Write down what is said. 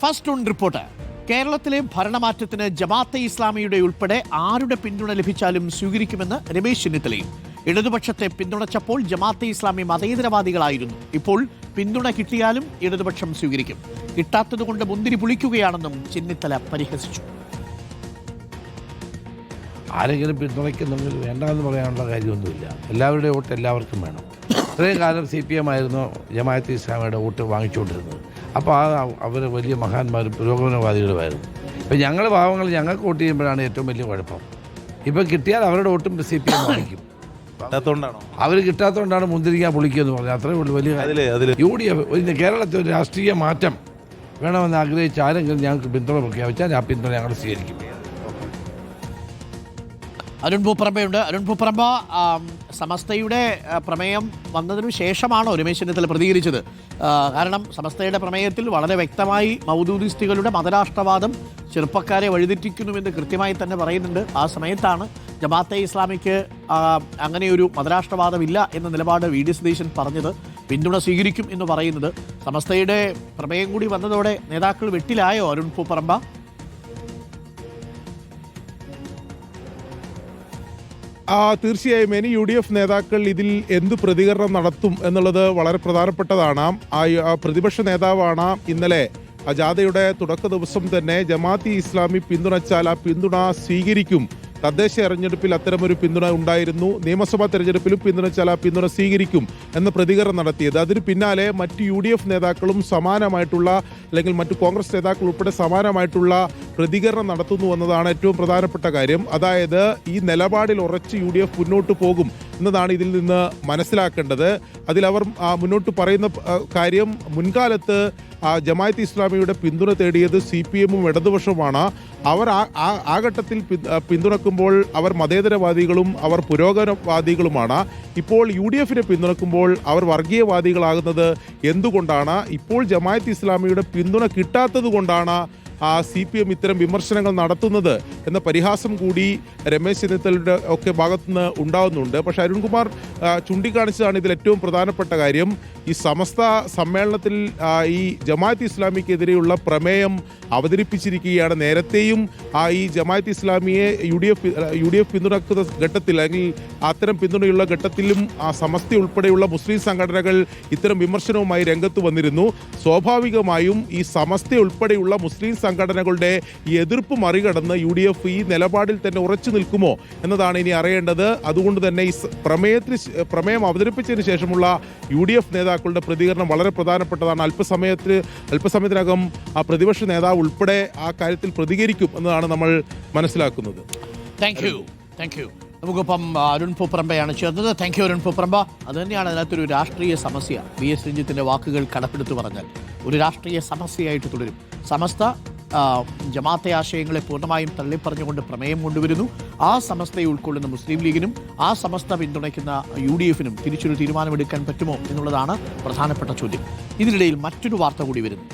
First on report. കേരളത്തിലെ ഭരണമാറ്റത്തിന് ജമാഅത്തെ ഇസ്ലാമിയുടെ ഉൾപ്പെടെ ആരുടെ പിന്തുണ ലഭിച്ചാലും സ്വീകരിക്കുമെന്ന് രമേശ് ചെന്നിത്തലയും. ഇടതുപക്ഷത്തെ പിന്തുണച്ചപ്പോൾ ജമാഅത്തെ ഇസ്ലാമി മതേതരവാദികളായിരുന്നു. ഇപ്പോൾ പിന്തുണ കിട്ടിയാലും ഇടതുപക്ഷം സ്വീകരിക്കും. കിട്ടാത്തതുകൊണ്ട് മുന്തിരി പുളിക്കുകയാണെന്നും ചെന്നിത്തല പരിഹസിച്ചു. ആരെങ്കിലും പിന്തുണയ്ക്കുന്നെങ്കിൽ വേണ്ടെന്ന് പറയാനുള്ള കാര്യമൊന്നുമില്ല. എല്ലാവരുടെയും വോട്ട് എല്ലാവർക്കും വേണം. ഇത്രയും കാലം CPM ആയിരുന്നു ജമാഅത്തെ ഇസ്ലാമിയുടെ വോട്ട് വാങ്ങിച്ചുകൊണ്ടിരുന്നത്. അപ്പോൾ അവർ വലിയ മഹാന്മാരും പുരോഗമനവാദികളുമായിരുന്നു. ഇപ്പം ഞങ്ങൾ പാവങ്ങൾ ഞങ്ങൾക്ക് വോട്ട് ചെയ്യുമ്പോഴാണ് ഏറ്റവും വലിയ കുഴപ്പം. ഇപ്പം കിട്ടിയാൽ അവരുടെ വോട്ടും CPM വാങ്ങിക്കും. അവർ കിട്ടാത്തതുകൊണ്ടാണ് മുന്തിരിക്കാൻ പൊളിക്കുമെന്ന് പറഞ്ഞത്. അത്രയേ ഉള്ളൂ വലിയ UDF. കേരളത്തിൽ ഒരു രാഷ്ട്രീയ മാറ്റം വേണമെന്ന് ആഗ്രഹിച്ച ആരെങ്കിലും ഞങ്ങൾക്ക് പിന്തുണ പ്രഖ്യാപിച്ചാൽ ആ പിന്തുണ ഞങ്ങൾ സ്വീകരിക്കും. അരുൺ പൂപ്പറമ്പയുണ്ട്. അരുൺ പൂപ്പറമ്പ, സമസ്തയുടെ പ്രമേയം വന്നതിനു ശേഷമാണോ രമേശ് ചെന്നിത്തല പ്രതികരിച്ചത്? കാരണം സമസ്തയുടെ പ്രമേയത്തിൽ വളരെ വ്യക്തമായി മൗദൂദിസ്റ്റുകളുടെ മതരാഷ്ട്രവാദം ചെറുപ്പക്കാരെ വഴിതെറ്റിക്കുന്നുവെന്ന് കൃത്യമായി തന്നെ പറയുന്നുണ്ട്. ആ സമയത്താണ് ജമാഅത്തെ ഇസ്ലാമിക്ക് അങ്ങനെയൊരു മതരാഷ്ട്രവാദമില്ല എന്ന നിലപാട് VD സതീശൻ പറഞ്ഞത്. പിന്തുണ സ്വീകരിക്കും എന്ന് പറയുന്നത്. സമസ്തയുടെ പ്രമേയം കൂടി വന്നതോടെ നേതാക്കൾ വെട്ടിലായോ അരുൺ പൂപ്പറമ്പ? തീർച്ചയായും ഇനി UDF നേതാക്കൾ ഇതിൽ എന്ത് പ്രതികരണം നടത്തും എന്നുള്ളത് വളരെ പ്രധാനപ്പെട്ടതാണ്. പ്രതിപക്ഷ നേതാവാണ് ഇന്നലെ ജാഥയുടെ തുടക്ക ദിവസം തന്നെ ജമാഅത്തെ ഇസ്ലാമി പിന്തുണച്ചാൽ ആ പിന്തുണ സ്വീകരിക്കും. തദ്ദേശ തെരഞ്ഞെടുപ്പിൽ അത്തരമൊരു പിന്തുണ ഉണ്ടായിരുന്നു. നിയമസഭാ തെരഞ്ഞെടുപ്പിലും പിന്തുണച്ചാൽ ആ പിന്തുണ സ്വീകരിക്കും എന്ന പ്രതികരണം നടത്തിയത്. അതിന് പിന്നാലെ മറ്റ് UDF നേതാക്കളും സമാനമായിട്ടുള്ള, അല്ലെങ്കിൽ മറ്റു കോൺഗ്രസ് നേതാക്കൾ ഉൾപ്പെടെ സമാനമായിട്ടുള്ള പ്രതികരണം നടത്തുന്നു എന്നതാണ് ഏറ്റവും പ്രധാനപ്പെട്ട കാര്യം. അതായത് ഈ നിലപാടിൽ ഉറച്ച് UDF മുന്നോട്ട് പോകും എന്നതാണ് ഇതിൽ നിന്ന് മനസ്സിലാക്കേണ്ടത്. അതിലവർ മുന്നോട്ട് പറയുന്ന കാര്യം, മുൻകാലത്ത് ജമാഅത്തെ ഇസ്ലാമിയുടെ പിന്തുണ തേടിയത് CPM-ഉം ഇടതുപക്ഷവുമാണ്. അവർ ആ ഘട്ടത്തിൽ പിന്തുണക്കുമ്പോൾ അവർ മതേതരവാദികളും അവർ പുരോഗമനവാദികളുമാണ്. ഇപ്പോൾ UDF-നെ പിന്തുണക്കുമ്പോൾ അവർ വർഗീയവാദികളാകുന്നത് എന്തുകൊണ്ടാണ്? ഇപ്പോൾ ജമാഅത്തെ ഇസ്ലാമിയുടെ പിന്തുണ കിട്ടാത്തത് കൊണ്ടാണ് CPM ഇത്തരം വിമർശനങ്ങൾ നടത്തുന്നത് എന്ന പരിഹാസം കൂടി രമേശ് ചെന്നിത്തലയുടെ ഒക്കെ ഭാഗത്തുനിന്ന് ഉണ്ടാകുന്നുണ്ട്. പക്ഷേ അരുൺകുമാർ ചൂണ്ടിക്കാണിച്ചതാണ് ഇതിൽ ഏറ്റവും പ്രധാനപ്പെട്ട കാര്യം. ഈ സമസ്ത സമ്മേളനത്തിൽ ഈ ജമാഅത്തെ ഇസ്ലാമിക്കെതിരെയുള്ള പ്രമേയം അവതരിപ്പിച്ചിരിക്കുകയാണ്. നേരത്തെയും ഈ ജമാഅത്തെ ഇസ്ലാമിയെ UDF പിന്തുണക്കുന്ന ഘട്ടത്തിൽ, അല്ലെങ്കിൽ അത്തരം പിന്തുണയുള്ള ഘട്ടത്തിലും സമസ്ത ഉൾപ്പെടെയുള്ള മുസ്ലിം സംഘടനകൾ ഇത്തരം വിമർശനവുമായി രംഗത്ത് വന്നിരുന്നു. സ്വാഭാവികമായും ഈ സമസ്ത ഉൾപ്പെടെയുള്ള മുസ്ലിം സംഘടനകളുടെ ഈ എതിർപ്പ് മറികടന്ന് UDF ഈ നിലപാടിൽ തന്നെ ഉറച്ചു നിൽക്കുമോ എന്നതാണ് ഇനി അറിയേണ്ടത്. അതുകൊണ്ട് തന്നെ ഈ പ്രമേയം അവതരിപ്പിച്ചതിന് ശേഷമുള്ള UDF നേതാക്കളുടെ പ്രതികരണം വളരെ പ്രധാനപ്പെട്ടതാണ്. അല്പസമയത്തിനകം പ്രതിപക്ഷ നേതാവ് ഉൾപ്പെടെ ആ കാര്യത്തിൽ പ്രതികരിക്കും എന്നതാണ് നമ്മൾ മനസ്സിലാക്കുന്നത്. Thank you. നമുക്കിപ്പം അരുൺ പൂപ്പറമ്പയാണ് ചേർന്നത്. Thank you Arun Pooparamba. അതുതന്നെയാണ് അതിനകത്തൊരു രാഷ്ട്രീയ സമസ്യ. VS രഞ്ജിത്തിന്റെ വാക്കുകൾ കടപ്പെടുത്തു പറഞ്ഞാൽ ഒരു രാഷ്ട്രീയ സമസ്യയായിട്ട് തുടരും. സമസ്ത ജമാഅത്തെ ആശയങ്ങളെ പൂർണ്ണമായും തള്ളിപ്പറഞ്ഞുകൊണ്ട് പ്രമേയം കൊണ്ടുവരുന്നു. ആ സമസ്തയെ ഉൾക്കൊള്ളുന്ന മുസ്ലിം ലീഗിനും ആ സമസ്ത പിന്തുണയ്ക്കുന്ന UDF-നും തിരിച്ചൊരു തീരുമാനമെടുക്കാൻ പറ്റുമോ എന്നുള്ളതാണ് പ്രധാനപ്പെട്ട ചോദ്യം. ഇതിനിടയിൽ മറ്റൊരു വാർത്ത കൂടി വരുന്നു.